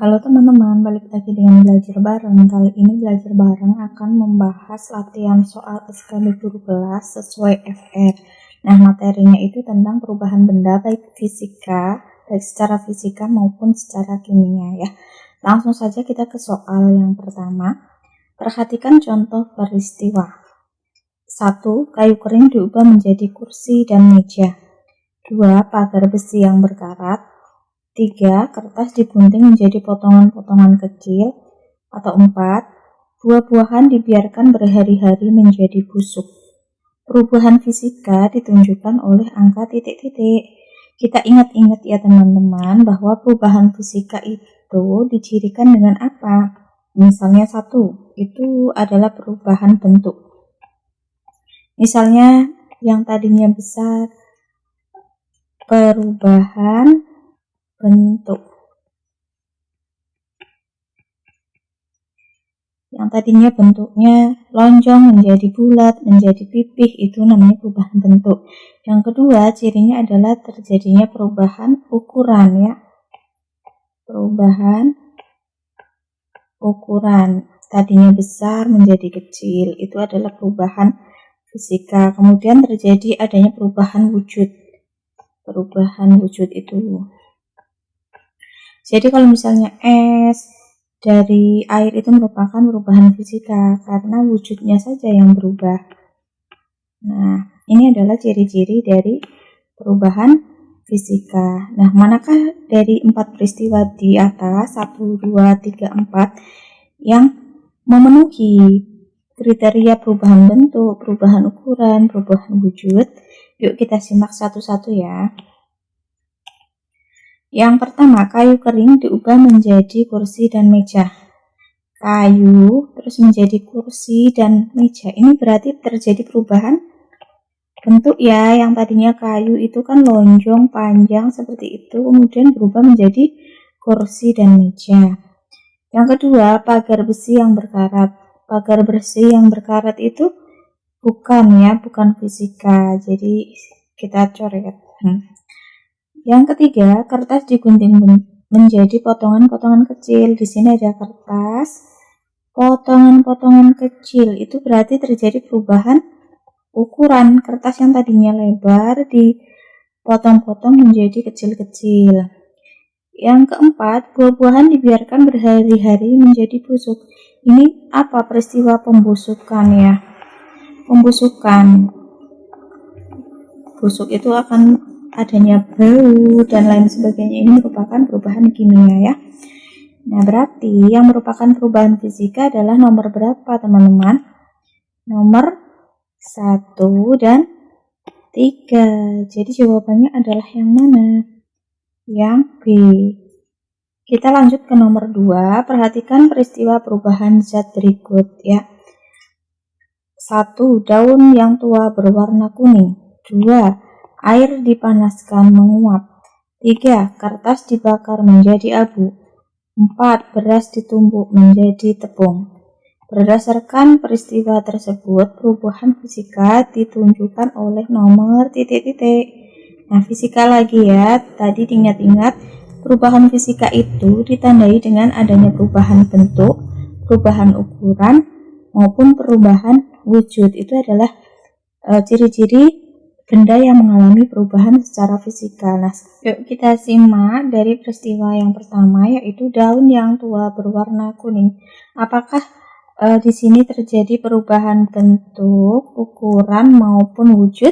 Halo teman-teman, balik lagi dengan belajar bareng. Kali ini belajar bareng akan membahas latihan soal SKB guru kelas sesuai FR. Nah, materinya itu tentang perubahan benda baik secara fisika maupun secara kimia ya. Langsung saja kita ke soal yang pertama. Perhatikan contoh peristiwa. 1. Kayu kering diubah menjadi kursi dan meja. 2. Pagar besi yang berkarat. 3. Kertas digunting menjadi potongan-potongan kecil. Atau 4. Buah-buahan dibiarkan berhari-hari menjadi busuk. Perubahan fisika ditunjukkan oleh angka titik-titik. Kita ingat-ingat ya teman-teman bahwa perubahan fisika itu dicirikan dengan apa? Misalnya 1, itu adalah perubahan bentuk. Misalnya yang tadinya besar, perubahan bentuk. Yang tadinya bentuknya lonjong menjadi bulat, menjadi pipih, itu namanya perubahan bentuk. Yang kedua, cirinya adalah terjadinya perubahan ukuran ya. Perubahan ukuran. Tadinya besar menjadi kecil, itu adalah perubahan fisika. Kemudian terjadi adanya perubahan wujud. Perubahan wujud itu. Jadi kalau misalnya es dari air itu merupakan perubahan fisika karena wujudnya saja yang berubah. Nah, ini adalah ciri-ciri dari perubahan fisika. Nah, manakah dari 4 peristiwa di atas 1, 2, 3, 4 yang memenuhi kriteria perubahan bentuk, perubahan ukuran, perubahan wujud? Yuk kita simak satu-satu ya. Yang pertama, kayu kering diubah menjadi kursi dan meja. Kayu terus menjadi kursi dan meja. Ini berarti terjadi perubahan bentuk ya. Yang tadinya kayu itu kan lonjong, panjang seperti itu, kemudian berubah menjadi kursi dan meja. Yang kedua, pagar besi yang berkarat. Pagar besi yang berkarat itu bukan fisika. Jadi kita coret. Yang ketiga, kertas digunting menjadi potongan-potongan kecil. Di sini ada kertas, potongan-potongan kecil. Itu berarti terjadi perubahan ukuran. Kertas yang tadinya lebar dipotong-potong menjadi kecil-kecil. Yang keempat, buah-buahan dibiarkan berhari-hari menjadi busuk. Ini apa? Peristiwa pembusukan ya. Pembusukan. Busuk itu akan adanya bau dan lain sebagainya. Ini merupakan perubahan kimia ya. Nah, berarti yang merupakan perubahan fisika adalah nomor berapa teman-teman? Nomor 1 dan 3. Jadi jawabannya adalah yang mana? Yang B. Kita lanjut ke nomor 2. Perhatikan peristiwa perubahan zat berikut ya. 1. Daun yang tua berwarna kuning. 2. Air dipanaskan menguap. 3. Kertas dibakar menjadi abu. 4. Beras ditumbuk menjadi tepung. Berdasarkan peristiwa tersebut, perubahan fisika ditunjukkan oleh nomor titik-titik. Nah, fisika lagi ya. Tadi diingat-ingat, perubahan fisika itu ditandai dengan adanya perubahan bentuk, perubahan ukuran, maupun perubahan wujud. Itu adalah ciri-ciri benda yang mengalami perubahan secara fisika. Nah, yuk kita simak dari peristiwa yang pertama, yaitu daun yang tua berwarna kuning. Apakah di sini terjadi perubahan bentuk, ukuran, maupun wujud?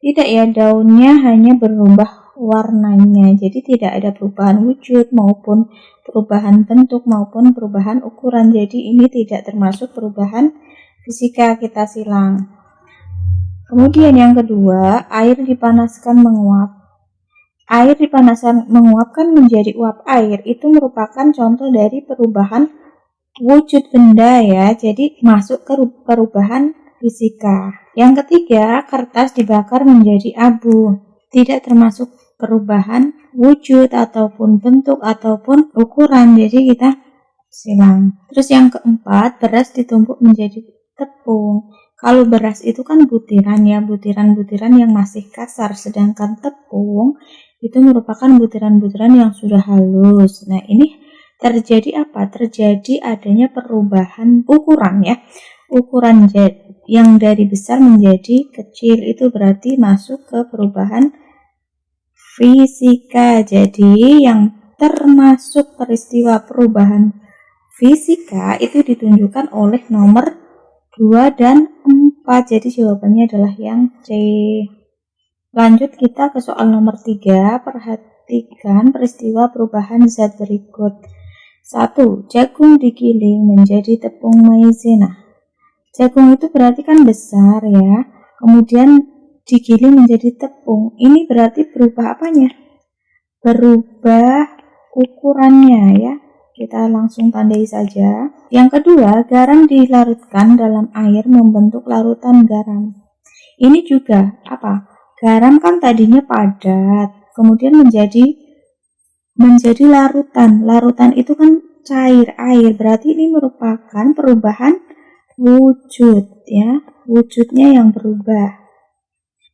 Tidak ya, daunnya hanya berubah warnanya. Jadi tidak ada perubahan wujud maupun perubahan bentuk maupun perubahan ukuran. Jadi ini tidak termasuk perubahan fisika, kita silang. Kemudian yang kedua, air dipanaskan menguap. Air dipanaskan menguap kan menjadi uap air. Itu merupakan contoh dari perubahan wujud benda ya. Jadi masuk ke perubahan fisika. Yang ketiga, kertas dibakar menjadi abu. Tidak termasuk perubahan wujud ataupun bentuk ataupun ukuran. Jadi kita silang. Terus yang keempat, beras ditumbuk menjadi tepung. Kalau beras itu kan butiran ya, butiran-butiran yang masih kasar, sedangkan tepung itu merupakan butiran-butiran yang sudah halus. Nah, ini terjadi apa? Terjadi adanya perubahan ukuran ya. Ukuran yang dari besar menjadi kecil itu berarti masuk ke perubahan fisika. Jadi yang termasuk peristiwa perubahan fisika itu ditunjukkan oleh nomor 2 dan 4. Jadi jawabannya adalah yang C. Lanjut kita ke soal nomor 3. Perhatikan peristiwa perubahan zat berikut. 1. Jagung digiling menjadi tepung maizena. Jagung itu berarti kan besar ya. Kemudian digiling menjadi tepung. Ini berarti berubah apanya? Berubah ukurannya ya. Kita langsung tandai saja. Yang kedua, garam dilarutkan dalam air membentuk larutan garam. Ini juga apa? Garam kan tadinya padat, kemudian menjadi larutan. Larutan itu kan cair air, berarti ini merupakan perubahan wujud ya, wujudnya yang berubah.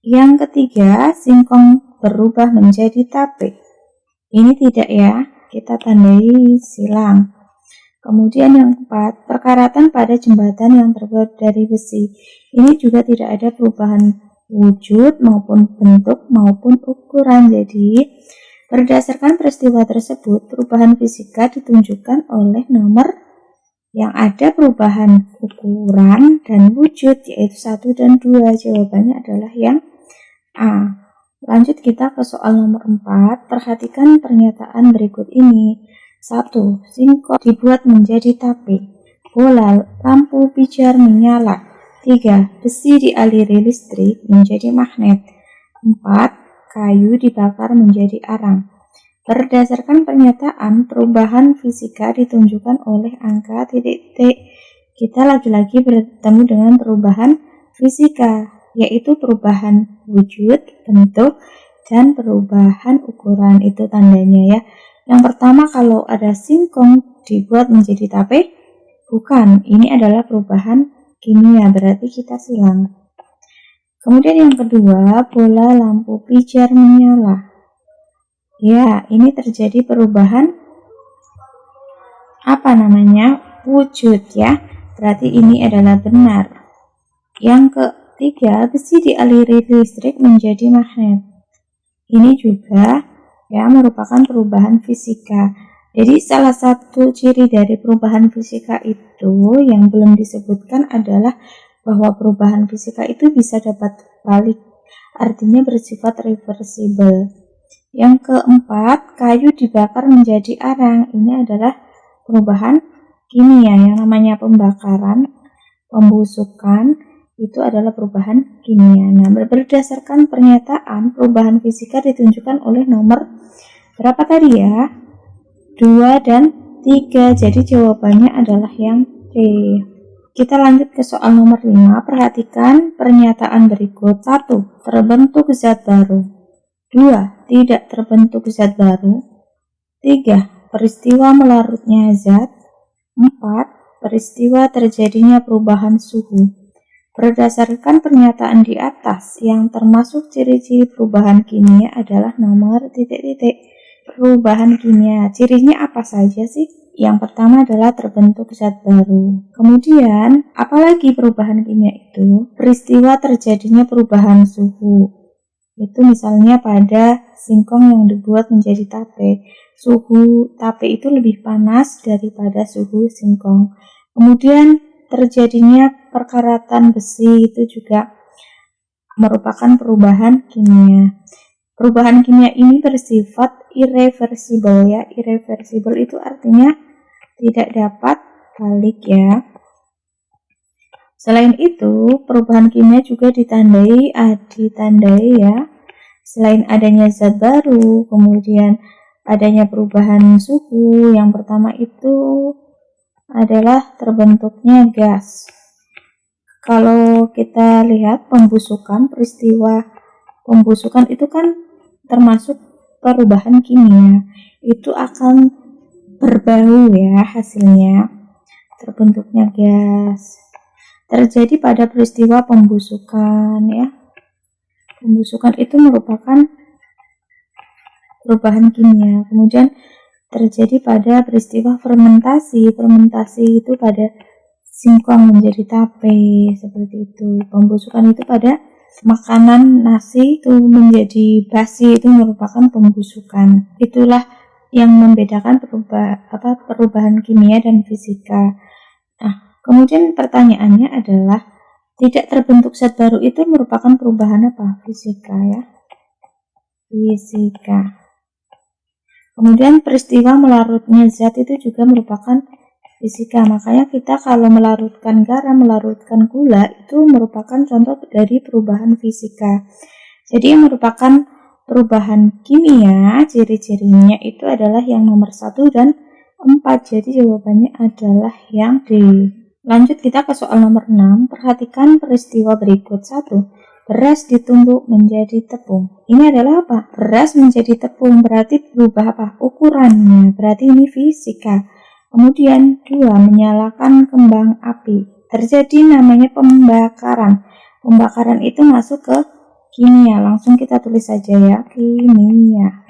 Yang ketiga, singkong berubah menjadi tape. Ini tidak ya, kita tandai silang. Kemudian yang keempat, perkaratan pada jembatan yang terbuat dari besi. Ini juga tidak ada perubahan wujud maupun bentuk maupun ukuran. Jadi berdasarkan peristiwa tersebut, perubahan fisika ditunjukkan oleh nomor yang ada perubahan ukuran dan wujud, yaitu 1 dan 2. Jawabannya adalah yang A. Lanjut kita ke soal nomor 4. Perhatikan pernyataan berikut ini. 1. Singkong dibuat menjadi tape. Bola lampu pijar menyala. 3. Besi dialiri listrik menjadi magnet. 4. Kayu dibakar menjadi arang. Berdasarkan pernyataan, perubahan fisika ditunjukkan oleh angka titik-titik. Kita lagi-lagi bertemu dengan perubahan fisika, yaitu perubahan wujud, bentuk, dan perubahan ukuran. Itu tandanya ya. Yang pertama, kalau ada singkong dibuat menjadi tape, bukan. Ini adalah perubahan kimia, berarti kita silang. Kemudian yang kedua, bola lampu pijar menyala. Ya, ini terjadi perubahan wujud ya. Berarti ini adalah benar. Yang ketiga, besi dialiri listrik menjadi magnet. Ini juga ya merupakan perubahan fisika. Jadi salah satu ciri dari perubahan fisika itu yang belum disebutkan adalah bahwa perubahan fisika itu bisa dapat balik, artinya bersifat reversible. Yang keempat, kayu dibakar menjadi arang. Ini adalah perubahan kimia. Yang namanya pembakaran, pembusukan, itu adalah perubahan kimia. Nah, berdasarkan pernyataan, perubahan fisika ditunjukkan oleh nomor berapa tadi ya? 2 dan 3. Jadi jawabannya adalah yang C. Kita lanjut ke soal nomor 5. Perhatikan pernyataan berikut. 1. Terbentuk zat baru. 2. Tidak terbentuk zat baru. 3. Peristiwa melarutnya zat. 4. Peristiwa terjadinya perubahan suhu. Berdasarkan pernyataan di atas, yang termasuk ciri-ciri perubahan kimia adalah nomor titik-titik. Perubahan kimia, cirinya apa saja sih? Yang pertama adalah terbentuk zat baru. Kemudian, apalagi perubahan kimia itu? Peristiwa terjadinya perubahan suhu. Itu misalnya pada singkong yang dibuat menjadi tape. Suhu tape itu lebih panas daripada suhu singkong. Kemudian terjadinya perkaratan besi itu juga merupakan perubahan kimia. Perubahan kimia ini bersifat irreversible ya. Irreversible itu artinya tidak dapat balik ya. Selain itu, perubahan kimia juga ditandai ya. Selain adanya zat baru, kemudian adanya perubahan suhu. Yang pertama itu adalah terbentuknya gas. Kalau kita lihat peristiwa pembusukan itu kan termasuk perubahan kimia. Itu akan berbau ya hasilnya. Terbentuknya gas. Terjadi pada peristiwa pembusukan ya. Pembusukan itu merupakan perubahan kimia. Kemudian terjadi pada peristiwa fermentasi. Fermentasi itu pada singkong menjadi tape, seperti itu. Pembusukan itu pada makanan nasi itu menjadi basi, itu merupakan pembusukan. Itulah yang membedakan perubahan kimia dan fisika. Nah, kemudian pertanyaannya adalah, tidak terbentuk zat baru itu merupakan perubahan apa? Fisika, ya. Fisika. Kemudian peristiwa melarutnya zat itu juga merupakan fisika. Makanya kita kalau melarutkan garam, melarutkan gula, itu merupakan contoh dari perubahan fisika. Jadi yang merupakan perubahan kimia, ciri-cirinya itu adalah yang nomor 1 dan 4. Jadi jawabannya adalah yang D. Lanjut kita ke soal nomor 6. Perhatikan peristiwa berikut. 1. Beras ditumbuk menjadi tepung. Ini adalah apa? Beras menjadi tepung, berarti berubah apa? Ukurannya, berarti ini fisika. Kemudian 2. Menyalakan kembang api. Terjadi namanya pembakaran. Pembakaran itu masuk ke kimia. Langsung kita tulis saja ya, kimia.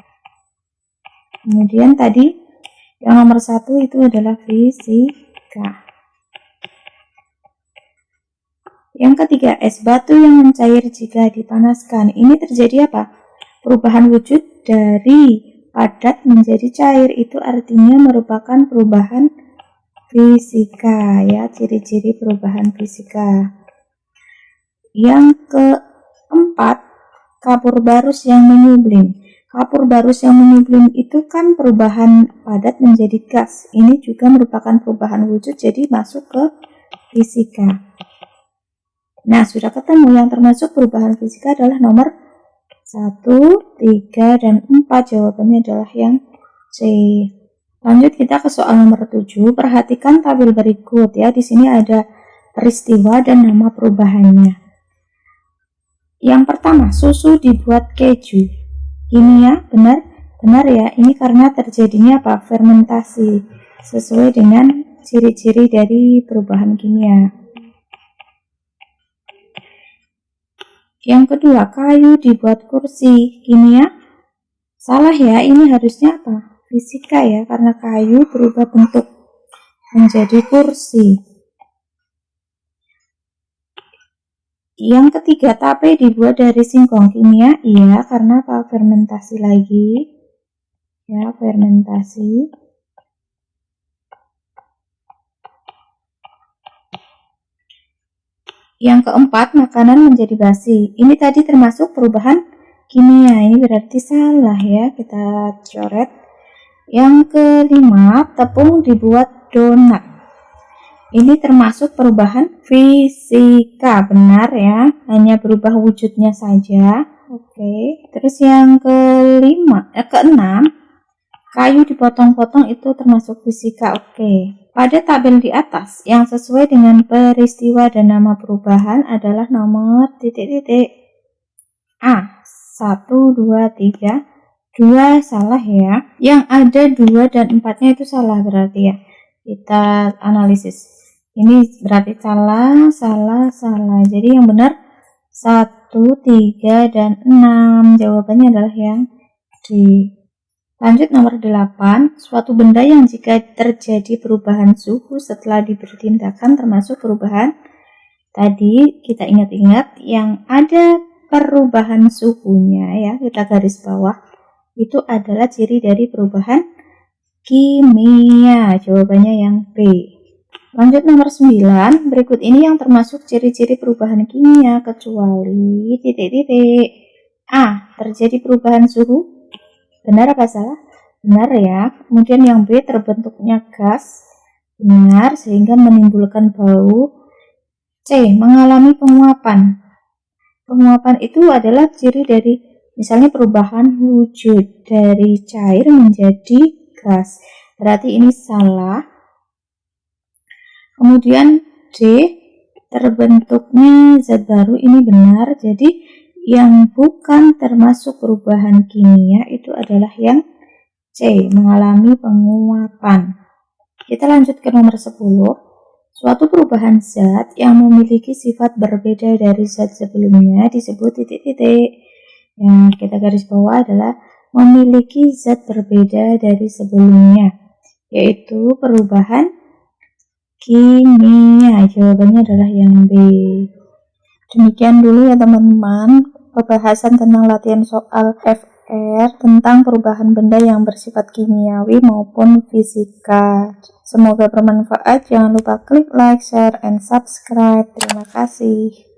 Kemudian tadi yang nomor 1 itu adalah fisika. Yang ketiga, es batu yang mencair jika dipanaskan. Ini terjadi apa? Perubahan wujud dari padat menjadi cair. Itu artinya merupakan perubahan fisika, ya, ciri-ciri perubahan fisika. Yang keempat, kapur barus yang menyublim. Kapur barus yang menyublim itu kan perubahan padat menjadi gas. Ini juga merupakan perubahan wujud, jadi masuk ke fisika. Nah, sudah ketemu yang termasuk perubahan fisika adalah nomor 1, 3, dan 4. Jawabannya adalah yang C. Lanjut kita ke soal nomor 7. Perhatikan tabel berikut ya. Di sini ada peristiwa dan nama perubahannya. Yang pertama, susu dibuat keju. Kimia, benar? Benar ya. Ini karena terjadinya apa? Fermentasi. Sesuai dengan ciri-ciri dari perubahan kimia. Yang kedua, kayu dibuat kursi. Kimia? Salah ya, ini harusnya apa? Fisika ya, karena kayu berubah bentuk menjadi kursi. Yang ketiga, tape dibuat dari singkong. Kimia? Iya, karena apa? Fermentasi lagi. Ya, fermentasi. Yang keempat, makanan menjadi basi. Ini tadi termasuk perubahan kimia. Ini berarti salah ya, kita coret. Yang kelima, tepung dibuat donat. Ini termasuk perubahan fisika. Benar ya, hanya berubah wujudnya saja. Oke. Terus yang keenam, kayu dipotong-potong itu termasuk fisika. Oke. Pada tabel di atas, yang sesuai dengan peristiwa dan nama perubahan adalah nomor A. 1, 2, 3. 2 salah ya. Yang ada 2 dan 4-nya itu salah berarti ya. Kita analisis. Ini berarti salah. Jadi yang benar 1, 3, dan 6. Jawabannya adalah yang D. Lanjut nomor 8, suatu benda yang jika terjadi perubahan suhu setelah diberi tindakan termasuk perubahan. Tadi kita ingat-ingat yang ada perubahan suhunya ya, kita garis bawah. Itu adalah ciri dari perubahan kimia. Jawabannya yang B. Lanjut nomor 9, berikut ini yang termasuk ciri-ciri perubahan kimia kecuali A. Terjadi perubahan suhu. Benar apa salah? Benar ya. Kemudian yang B, terbentuknya gas. Benar, sehingga menimbulkan bau. C. Mengalami penguapan. Penguapan itu adalah ciri dari misalnya perubahan wujud dari cair menjadi gas. Berarti ini salah. Kemudian D. Terbentuknya zat baru, ini benar. Jadi yang bukan termasuk perubahan kimia itu adalah yang C, mengalami penguapan. Kita lanjut ke nomor 10. Suatu perubahan zat yang memiliki sifat berbeda dari zat sebelumnya disebut Yang kita garis bawah adalah memiliki zat berbeda dari sebelumnya, yaitu perubahan kimia. Jawabannya adalah yang B. Demikian dulu ya teman-teman pembahasan tentang latihan soal FR tentang perubahan benda yang bersifat kimiawi maupun fisika. Semoga bermanfaat. Jangan lupa klik like, share, and subscribe. Terima kasih.